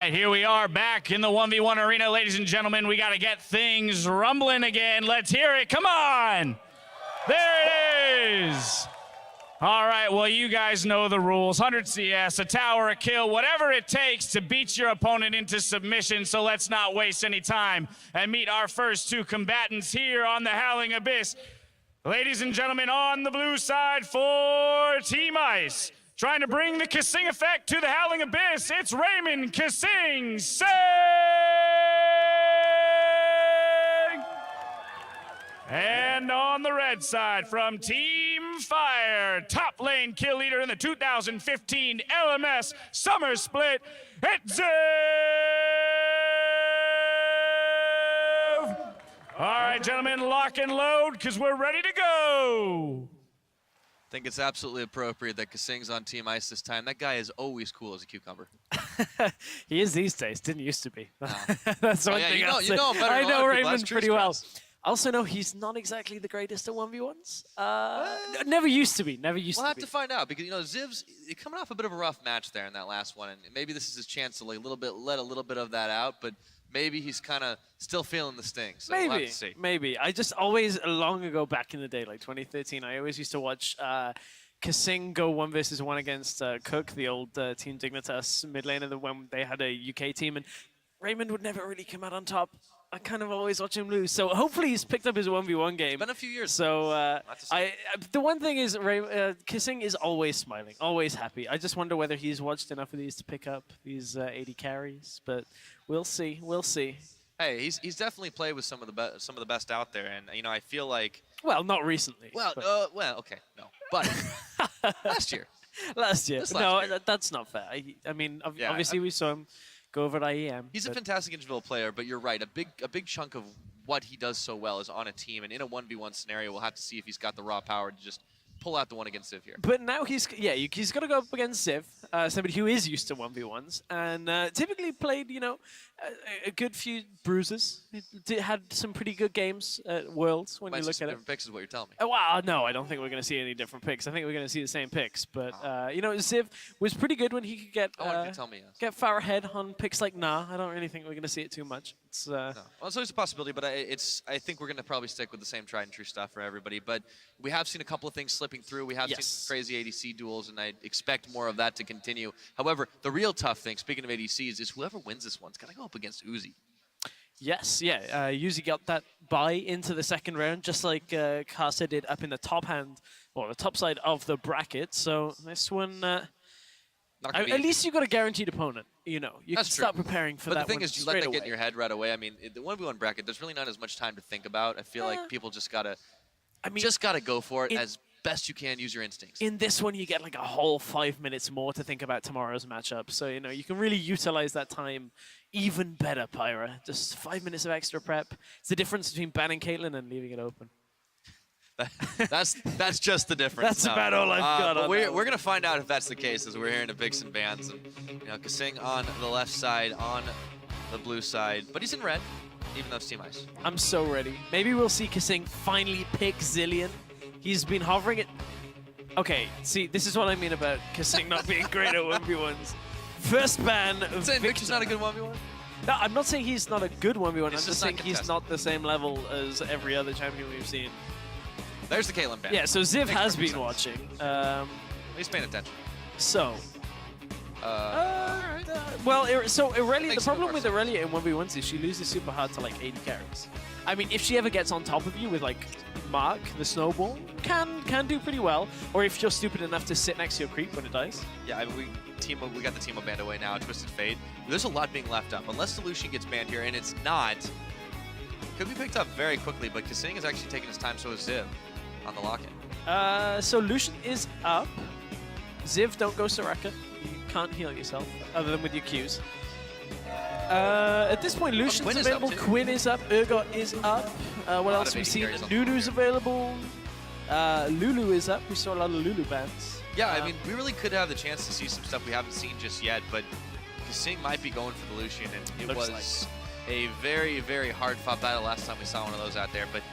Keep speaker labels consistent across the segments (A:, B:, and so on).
A: Here we are back in the 1v1 arena, ladies and gentlemen. We got to get things rumbling again. Let's hear it. Come on. There it is. All right, well, you guys know the rules. 100 CS, a tower, a kill, whatever it takes to beat your opponent into submission. So let's not waste any time and meet our first two combatants here on the Howling Abyss. Ladies and gentlemen, on the blue side for Team Ice, trying to bring the kaSing effect to the Howling Abyss, it's Raymond kaSing Sing! And on the red side from Team Fire, top lane kill leader in the 2015 LMS Summer Split, it's Ziv! All right, gentlemen, lock and load, because we're ready to go.
B: I think it's absolutely appropriate that kaSing's on Team Ice this time. That guy is always cool as a cucumber.
C: He is these days. Didn't used to be.
B: No.
C: That's one thing I'll say. I know Raymond pretty well. I also know he's not exactly the greatest at 1v1s. Never used to be. Never used to be.
B: We'll have to find out because, you know, Ziv's coming off a bit of a rough match there in that last one. And maybe this is his chance to like, let a little bit of that out. But maybe he's kind of still feeling the sting. So
C: maybe,
B: we'll have to see.
C: Maybe. I just always, long ago back in the day, like 2013, I always used to watch kaSing go 1v1 against Cook, the old Team Dignitas mid laner, when they had a UK team. And Raymond would never really come out on top. I kind of always watch him lose. So hopefully he's picked up his 1v1 game.
B: It's been a few years.
C: So the one thing is kaSing is always smiling, always happy. I just wonder whether he's watched enough of these to pick up these 80 carries. But we'll see. We'll see.
B: Hey, he's definitely played with some of the best out there, and you know I feel like.
C: Well, not recently.
B: Well, okay, no, but last year.
C: Last year. That's not fair. I mean,
B: Yeah,
C: obviously we saw him go over at IEM.
B: He's a fantastic individual player, but you're right. A big chunk of what he does so well is on a team, and in a 1v1 scenario, we'll have to see if he's got the raw power to just pull out the one against Ziv here.
C: But now he's got to go up against Ziv, somebody who is used to 1v1s, and typically played, you know, a good few bruises. He had some pretty good games at Worlds when you look at it.
B: Different picks is what you're telling me.
C: Well, no, I don't think we're going to see any different picks. I think we're going to see the same picks. But you know, Ziv was pretty good when he could get far ahead on picks like Nah. I don't really think we're going to see it too much. It's
B: no. Well, it's always a possibility, but I think we're going to probably stick with the same tried and true stuff for everybody. But we have seen a couple of things slipping through. We have seen some crazy ADC duels, and I expect more of that to continue. However, the real tough thing, speaking of ADCs, is whoever wins this one's got to go up against Uzi.
C: Yes, yeah. Uzi got that bye into the second round, just like Karsa did up in the top side of the bracket. So this one, at least you got a guaranteed opponent. You know, you can start preparing for that.
B: But the thing is, you let that
C: away.
B: get in your head right away. I mean, the 1v1 bracket, there's really not as much time to think about. I feel like people just gotta, go for it as best you can. Use your instincts.
C: In this one, you get like a whole 5 minutes more to think about tomorrow's matchup. So you know you can really utilize that time even better, Pyra. Just 5 minutes of extra prep. It's the difference between banning Caitlyn and leaving it open.
B: That's just the difference.
C: That's about all I've got.
B: But we're gonna find out if that's the case as we're hearing the Vixen bands, and you know kaSing on the left side, on the blue side, but he's in red, even though it's Team Ice.
C: I'm so ready. Maybe we'll see kaSing finally pick Zilean. He's been hovering it. Okay, see, this is what I mean about kaSing not being great at 1v1s. First ban of
B: saying Victor's not a good 1v1?
C: No, I'm not saying he's not a good 1v1. I'm just saying he's not the same level as every other champion we've seen.
B: There's the Caitlyn ban.
C: Yeah, so Ziv has been watching.
B: He's paying attention.
C: So. Well, so Irelia, the problem with Irelia in 1v1s is she loses super hard to like 80 carries. I mean, if she ever gets on top of you with like Mark, the snowball, can do pretty well. Or if you're stupid enough to sit next to your creep when it dies.
B: Yeah, I mean, we got the Teemo banned away now, Twisted Fate. There's a lot being left up. Unless the Lucian gets banned here, and it's not, could be picked up very quickly, but kaSing is actually taking his time, so is Ziv on the lock-in.
C: So Lucian is up. Ziv, don't go Soraka. You can't heal yourself, other than with your Qs. At this point, Lucian's available, Quinn is up, Urgot is up. What else we've seen? Nunu's available. Lulu is up. We saw a lot of Lulu bans.
B: Yeah, I mean, we really could have the chance to see some stuff we haven't seen just yet, but kaSing might be going for the Lucian, and it was a very, very hard-fought battle last time we saw one of those out there. But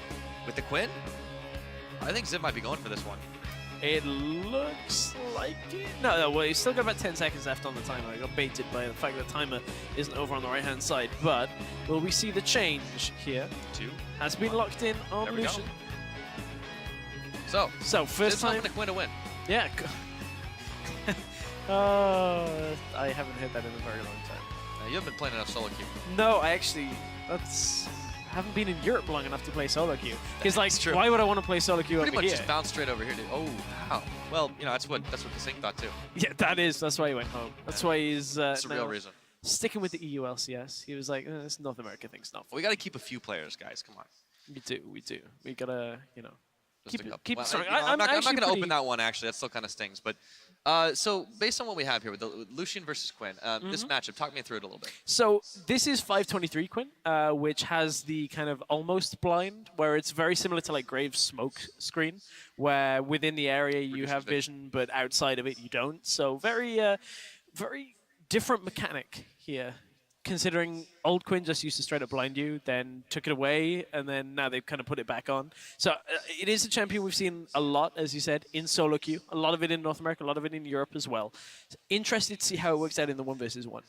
B: with the Quinn, I think Ziv might be going for this one.
C: It looks like it. No, well, he's still got about 10 seconds left on the timer. I got baited by the fact that the timer isn't over on the right-hand side. But will we see the change here?
B: 2.
C: Has been locked in on Lucian.
B: So
C: first time.
B: win to win.
C: Yeah. I haven't heard that in a very long time.
B: You haven't been playing enough solo queue.
C: No, I actually, I haven't been in Europe long enough to play solo queue. Because like,
B: true.
C: why would I want to play solo queue
B: Pretty
C: over
B: much
C: here?
B: just bounced straight over here. Oh, wow. Well, you know, that's what kaSing thought too.
C: Yeah, that's why he went home. That's why he's
B: That's the real
C: now
B: reason.
C: sticking with the EU LCS. He was like, this North America thing's not for
B: We got to keep a few players, guys. Come on.
C: We do. We gotta, you know,
B: Just
C: keep
B: well,
C: sorry.
B: you know, I'm not
C: actually
B: going to open
C: pretty-
B: that one, actually. That still kind of stings. But so based on what we have here with Lucian versus Quinn, this matchup, talk me through it a little bit.
C: So this is 523 Quinn, which has the kind of almost blind, where it's very similar to like Graves' smoke screen, where within the area you have vision, but outside of it you don't. So very different mechanic here. Considering old Quinn just used to straight up blind you, then took it away, and then now they've kind of put it back on. So it is a champion we've seen a lot, as you said, in solo queue. A lot of it in North America, a lot of it in Europe as well. Interested to see how it works out in the 1v1.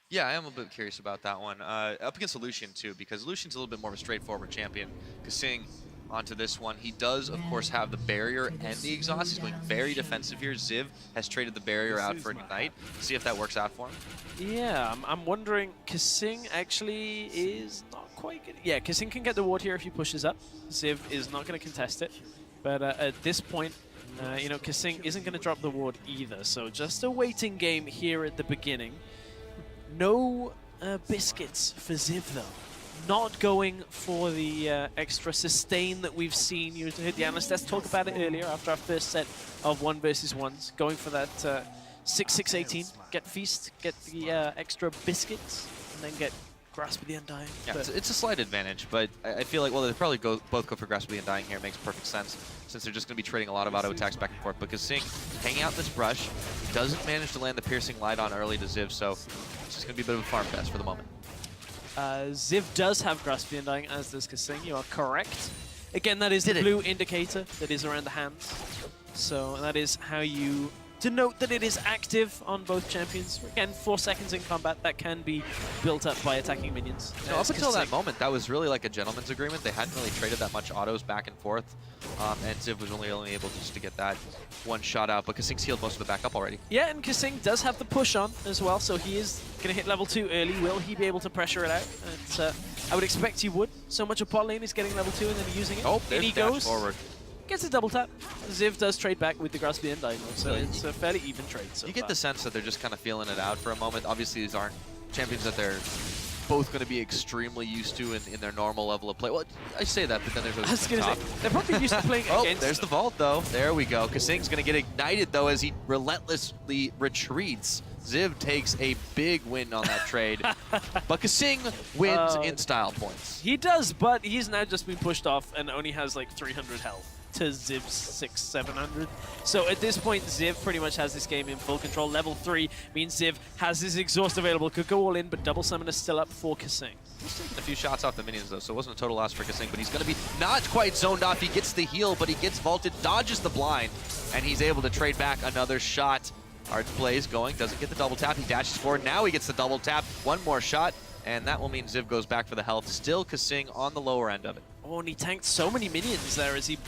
B: Yeah, I am a bit curious about that one. Up against Lucian, too, because Lucian's a little bit more of a straightforward champion. kaSing onto this one. He does, of course, have the barrier and the exhaust. He's going very defensive here. Ziv has traded the barrier out for Ignite. See if that works out for him.
C: Yeah, I'm wondering, kaSing actually is not quite good. Yeah, kaSing can get the ward here if he pushes up. Ziv is not going to contest it. But at this point, you know, kaSing isn't going to drop the ward either. So just a waiting game here at the beginning. No biscuits for Ziv, though. Not going for the extra sustain that we've seen. You heard the analysts talk about it earlier after our first set of 1v1s. Going for that 6-6-18. Get Feast, get the extra biscuits, and then get Grasp of the Undying.
B: Yeah, it's a slight advantage, but I feel like, well, they probably both go for Grasp of the Undying here. It makes perfect sense since they're just going to be trading a lot of auto attacks back and forth. But kaSing hanging out this brush, doesn't manage to land the piercing light on early to Ziv, so it's just going to be a bit of a farm fest for the moment.
C: Ziv does have Grasp of the Undying, as does kaSing. You are correct. Again, that is the blue indicator that is around the hands. So that is how you denote that it is active on both champions. Again, 4 seconds in combat, that can be built up by attacking minions.
B: No, up until that moment, that was really like a gentleman's agreement. They hadn't really traded that much autos back and forth, and Ziv was only able just to get that one shot out, but kaSing's healed most of the backup already.
C: Yeah, and kaSing does have the push on as well, so he is going to hit level 2 early. Will he be able to pressure it out? I would expect he would. So much of bot lane is getting level 2 and then using it.
B: Oh,
C: in he
B: dash
C: goes.
B: forward.
C: Gets a double tap. Ziv does trade back with the Grasp of the Undying, so it's a fairly even trade so
B: You get
C: far.
B: the sense that they're just kind of feeling it out for a moment. Obviously, these aren't champions that they're both going to be extremely used to in their normal level of play. Well, I say that, but then there's
C: I was going to
B: top.
C: say, they're probably used to playing
B: Oh,
C: against
B: there's the vault, though. There we go. kaSing's going to get ignited, though, as he relentlessly retreats. Ziv takes a big win on that trade, but kaSing wins in style points.
C: He does, but he's now just been pushed off and only has like 300 health to Ziv's 600-700. So at this point, Ziv pretty much has this game in full control. Level 3 means Ziv has his exhaust available, could go all in, but double summon is still up for kaSing.
B: He's taking a few shots off the minions, though, so it wasn't a total loss for kaSing, but he's going to be not quite zoned off. He gets the heal, but he gets vaulted, dodges the blind, and he's able to trade back another shot. Hard plays going, doesn't get the double tap. He dashes forward. Now he gets the double tap. One more shot, and that will mean Ziv goes back for the health. Still kaSing on the lower end of it.
C: Oh, and he tanked so many minions there as he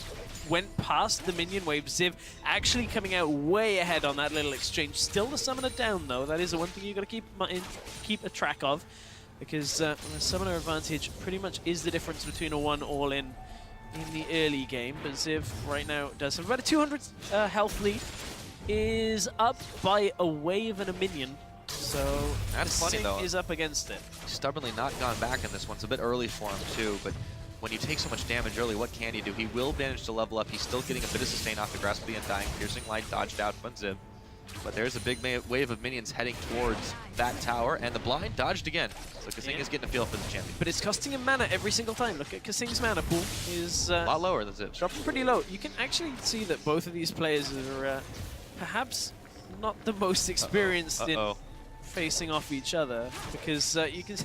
C: went past the minion wave. Ziv actually coming out way ahead on that little exchange. Still the summoner down, though. That is the one thing you've got to keep a track of, because the summoner advantage pretty much is the difference between a one all-in in the early game. But Ziv right now does have about a 200 health lead. Is up by a wave and a minion. So
B: that's funny, though.
C: Is up against it.
B: He's stubbornly not gone back in this one. It's a bit early for him, too, but when you take so much damage early, what can you do? He will manage to level up. He's still getting a bit of sustain off the Grasp of the Undying. Piercing Light dodged out from Ziv. But there's a big wave of minions heading towards that tower, and the blind dodged again. So kaSing is getting a feel for the champion.
C: But it's costing him mana every single time. Look at kaSing's mana pool. Is
B: a lot lower than Ziv's.
C: Dropping pretty low. You can actually see that both of these players are perhaps not the most experienced in facing off each other because you can.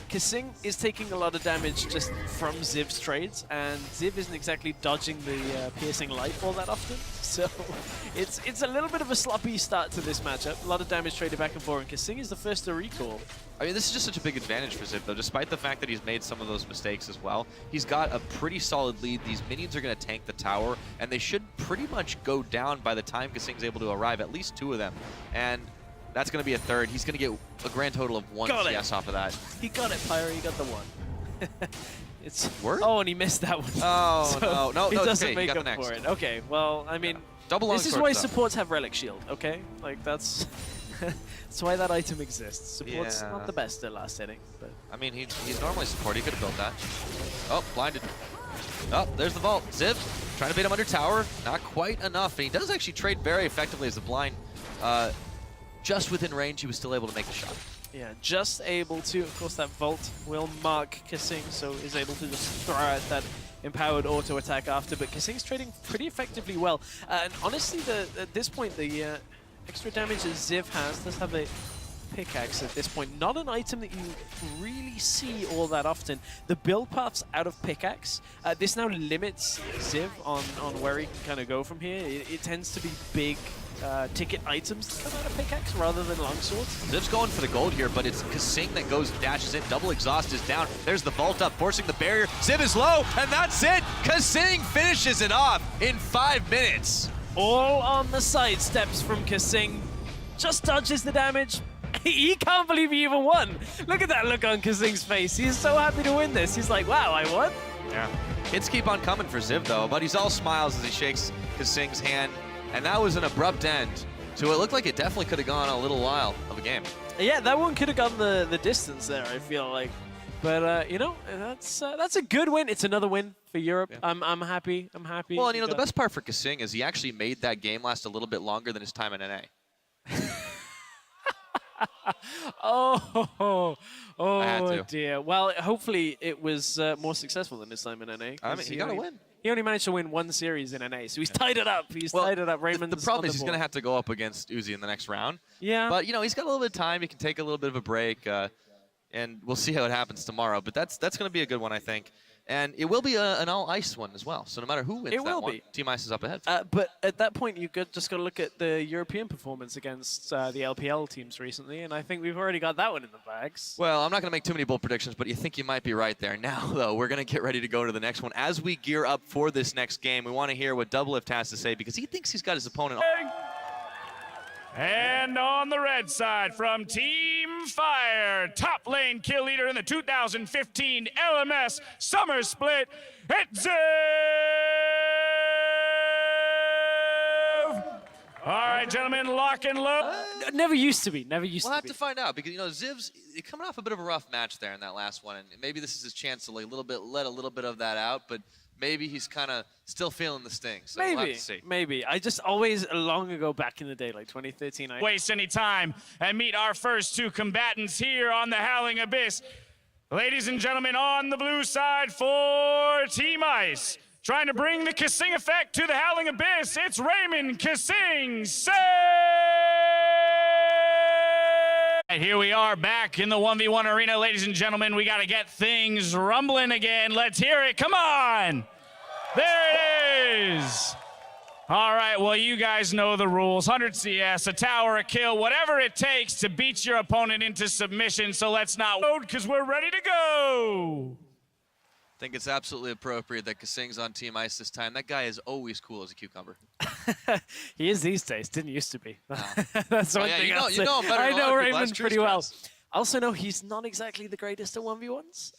C: kaSing is taking a lot of damage just from Ziv's trades, and Ziv isn't exactly dodging the piercing life all that often. So it's a little bit of a sloppy start to this matchup. A lot of damage traded back and forth, and kaSing is the first to recall.
B: I mean, this is just such a big advantage for Ziv, though, despite the fact that he's made some of those mistakes as well. He's got a pretty solid lead. These minions are going to tank the tower, and they should pretty much go down by the time kaSing's able to arrive, at least 2 of them. And that's going to be a third. He's going to get a grand total of 1 CS off of that.
C: He got it, Pyro. He got the 1. It's
B: Word?
C: Oh, and he missed that one.
B: Oh,
C: so
B: no.
C: he doesn't
B: okay.
C: make
B: got
C: up
B: the next.
C: for it. Okay, well, I mean,
B: Double
C: this is
B: longsword
C: why
B: stuff.
C: supports have Relic Shield, okay? Like, that's that's why that item exists. Support's
B: Yeah.
C: not the best at last hitting, but...
B: I mean, he's normally support. He could have built that. Oh, blinded. Oh, there's the vault. Ziv trying to bait him under tower. Not quite enough. And he does actually trade very effectively as a blind. Just within range, he was still able to make the shot.
C: Yeah, just able to. Of course, that Vault will mark kaSing, so is able to just throw out that empowered auto attack after. But kaSing's trading pretty effectively well. And honestly, at this point, the extra damage that Ziv has does have a pickaxe at this point. Not an item that you really see all that often. The build paths out of pickaxe, this now limits Ziv on where he can kind of go from here. It tends to be big ticket items that come out of pickaxe rather than longswords.
B: Ziv's going for the gold here, but it's kaSing that goes, dashes in. Double exhaust is down. There's the vault up, forcing the barrier. Ziv is low, and that's it. kaSing finishes it off in 5 minutes.
C: All on the side steps from kaSing. Just dodges the damage. He can't believe he even won. Look at that look on kaSing's face. He's so happy to win this. He's like, wow, I won?
B: Yeah. Hits keep on coming for Ziv, though, but he's all smiles as he shakes kaSing's hand. And that was an abrupt end. So it looked like it definitely could have gone a little while of a game.
C: Yeah, that one could have gone the distance there, I feel like. But, you know, that's a good win. It's another win for Europe. Yeah. I'm happy. I'm happy.
B: Well, and, you know, the best part for kaSing is he actually made that game last a little bit longer than his time in NA.
C: Oh dear. Well, hopefully it was more successful than his time in NA.
B: I mean, he got to win.
C: He only managed to win 1 series in NA, so he's tied it up. He's tied it up. Raymond's
B: the problem is he's going to have to go up against Uzi in the next round.
C: Yeah.
B: But, you know, he's got a little bit of time. He can take a little bit of a break, and we'll see how it happens tomorrow. But that's going to be a good one, I think. And it will be an all-ice one as well. So no matter who wins that one, Team Ice is up ahead.
C: But at that point, you just got to look at the European performance against the LPL teams recently, and I think we've already got that one in the bags.
B: Well, I'm not going to make too many bold predictions, but you think you might be right there. Now, though, we're going to get ready to go to the next one. As we gear up for this next game, we want to hear what Doublelift has to say because he thinks he's got his opponent.
A: And on the red side from Team Fire, top lane kill leader in the 2015 LMS Summer Split, it's Ziv! All right, gentlemen, lock and load.
C: Never used to be. Never used
B: We'll
C: to
B: have
C: be.
B: to find out because, you know, Ziv's coming off a bit of a rough match there in that last one, and maybe this is his chance to like let a little bit of that out, but maybe he's kind of still feeling the sting. So
C: Maybe,
B: we'll have to see.
C: maybe. I just always, long ago back in the day, like 2013.
A: Waste any time and meet our first 2 combatants here on the Howling Abyss. Ladies and gentlemen, on the blue side for Team Ice, trying to bring the kaSing effect to the Howling Abyss, it's Raymond kaSing Say! Here we are back in the 1v1 arena, ladies and gentlemen. We got to get things rumbling again. Let's hear it. Come on. There it is. All right, well, you guys know the rules. 100 CS, a tower, a kill, whatever it takes to beat your opponent into submission. So let's not load because we're ready to go.
B: I think it's absolutely appropriate that kaSing's on Team Ice this time. That guy is always cool as a cucumber.
C: He is these days. Didn't used to be.
B: No.
C: That's one thing
B: you
C: I'll say.
B: know him better
C: I
B: than a lot
C: know
B: of people.
C: Raymond
B: That's
C: pretty
B: true
C: well.
B: stress.
C: Also know he's not exactly the greatest at 1v1s.